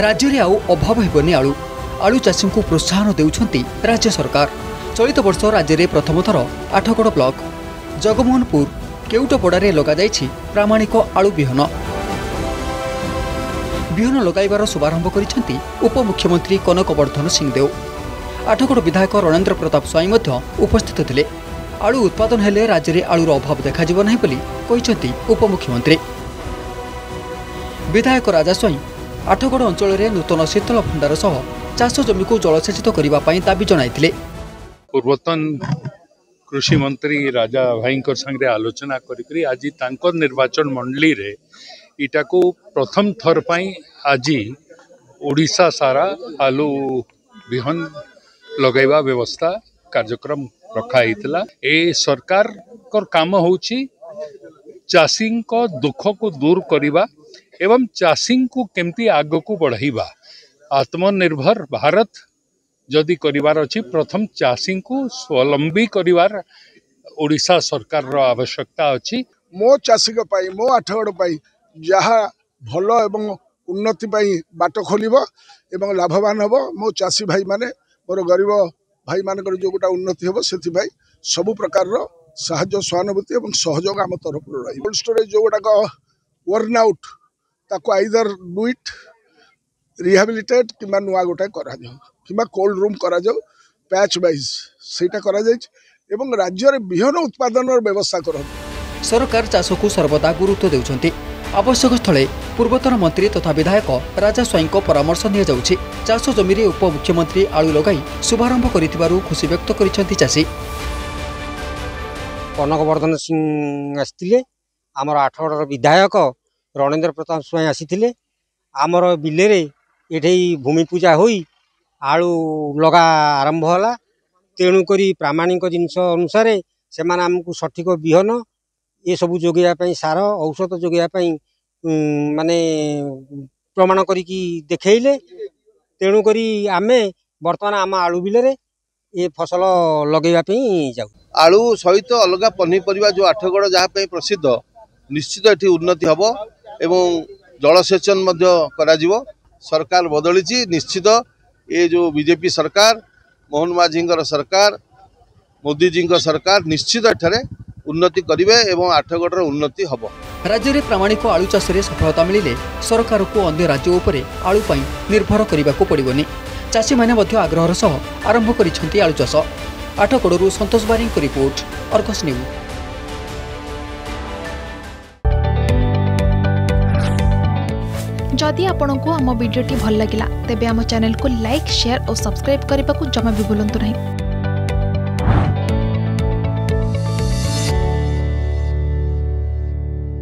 राज्य में आउ अभाव हेबनी आलू आलू चाषी को प्रोत्साहन देउछंती राज्य सरकार। चलित वर्ष राज्य में प्रथम थर आठगड़ ब्लॉक जगमोहनपुर केउटपड़ारे लगा जाइछि प्रामाणिक आलू बिहन। बिहन लगाइबार शुभारंभ करिसेंती उपमुख्यमंत्री कनकवर्धन सिंहदेव। आठगड़ विधायक रणेन्द्र प्रताप स्वाई मध्य उपस्थित थिले। आलू उत्पादन हेले राज्य में आलूर अभाव देखाजिब नाही बोली कहिसेंती उपमुख्यमंत्री। विधायक राजा स्वाई आठगड़ अंचल में नूतन शीतल भंडार सह चाष जमी को जलसेचित करने दाबी जनाइथिले। पूर्वतन कृषि मंत्री राजा भाई संगे आलोचना करी आज तांकर निर्वाचन मंडली रे इटा को प्रथम थर पाई आज ओडिशा सारा आलू बिहन लगैवा व्यवस्था कार्यक्रम रखाई। ए सरकार कर काम होची चाषी को दुख को दूर करिबा एवं चाषी को केमती आग को बढ़ाइबा। आत्मनिर्भर भारत जदि करिवार अछि प्रथम चाषी को स्वावलंबी करिवार ओडिशा सरकार रो आवश्यकता अछि। मो चाषी को पाई मो आठगड़ पाई जहाँ भल एवं उन्नति पाई बाट खोलिबो एवं लाभवान हबो मो चाषी भाई माने मोर गरीब भाई मानकर जो गोटा उन्नति हबो सेति भाई सबु प्रकार रो साहाय्य सहानुभूति एवं सहयोग आम तरफ रही। कोल्ड स्टोरेज जो गोटा वर्न आउट ताको आइदर डू इट रिहाबिलिटेट किंबा नुआ गोटा करा जाऊ किंबा कोल्ड रूम करा जाऊ पैच वाइज सेटा करा जाय एवं राज्य रे बिहन उत्पादन व्यवस्था कर। सरकार चाष को सर्वदा गुरुत्व देउछंती। आवश्यक स्थले पूर्वतन मंत्री तथा विधायक राजा स्वाई परामर्श निया जाउछि। चाष जमी रे उपमुख्यमंत्री आलू लगाई शुभारंभ करिथिबारु खुशी व्यक्त करिसेंती चाषी। कनकवर्धन सिंह आसिथिले आमर आठगड़ विधायक रणेन्द्र प्रताप स्वाई आसिथिले आमर बिले रे एठे भूमि पूजा होई आलू लगा आरंभ होला। तेणु करी प्रामाणिक जिनस अनुसार से आमको सठिक बिहन ये सब जोगैया सार औषध जोगैया माने प्रमाण करी देखैले। तेणु करी आमे वर्तमान आम आलू बिले रे ये फसल लगैया जाऊ। आलू सहित अलग पनीपरिया जो आठगड़ जहाँ प्रसिद्ध निश्चित एटी उन्नति हब एवं जलसेचन करा जिवो। सरकार बदली निश्चित ये जो बीजेपी सरकार मोहन माझी सरकार मोदी जी सरकार निश्चित एठारे उन्नति करिवे एवं आठगड़ उन्नति हब। राज्य में प्रामाणिक आलू चाष में सफलता मिलिले सरकार को अन्य राज्य उपरे आलू पाई निर्भर करने को पड़ोनी। चाषी माने मध्य आग्रहर सह आरंभ करिसेंती आलू चाष। आठगड़रू संतोष बारी रिपोर्ट अर्गस न्यूज। जदि आपंक आम भिडी भल लगा तेब आम चैनल को लाइक शेयर और सब्सक्राइब करने को जमा भी भूलु नहीं।